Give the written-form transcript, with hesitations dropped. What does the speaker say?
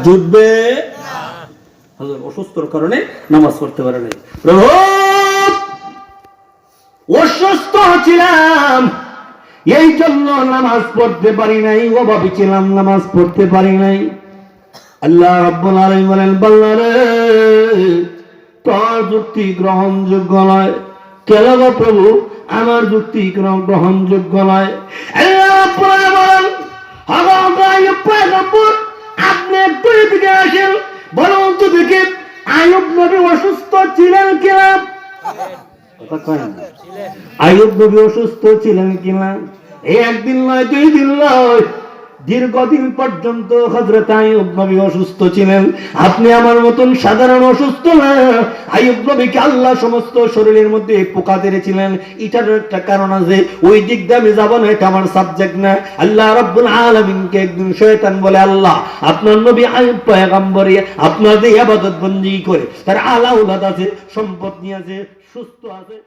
জুটবে হযরত অসুস্থর কারণে নামাজ পড়তে পারে নাই। প্রভু অসুস্থ ছিলাম এই জন্য নামাজ পড়তে পারি নাই, অভাবী ছিলাম নামাজ পড়তে পারি নাই। আল্লাহ রাব্বুল আলামিন বলেন, বান্দা রে তোর যুক্তি গ্রহণযোগ্য নয়। কেন গো প্রভু আমার যুক্তি গ্রহণযোগ্য নয়? আল্লাহ রাব্বুল আলামিন বলেন, আপনি একটু এদিকে আসেন, বলুন তো দেখি আইয়ুব নবী অসুস্থ ছিলেন কিনা? আইয়ুব নবী অসুস্থ ছিলেন কিনা? এই একদিন নয়, 2 দিন নয়, দীর্ঘদিন পর্যন্ত হযরত আইয়ুব নবী অসুস্থ ছিলেন। আপনি আমার মতন সাধারণ অসুস্থ না। আইয়ুব নবীকে আল্লাহ সমস্ত শরীরের মধ্যে পোকা ধরেছিলেন। এটার একটা কারণ আছে, ওই দিক দিয়ে আমি যাব না, এটা আমার সাবজেক্ট না। আল্লাহ রাব্বুল আলামিনকে একদিন শয়তান বলে, আল্লাহ আপনার নবী আইয়ুব পয়গম্বরী আপনাদের ইবাদত বন্দেগী করে, তার আলাউলাদ আছে, সম্পদ নিয়ে আছে, সুস্থ আছে।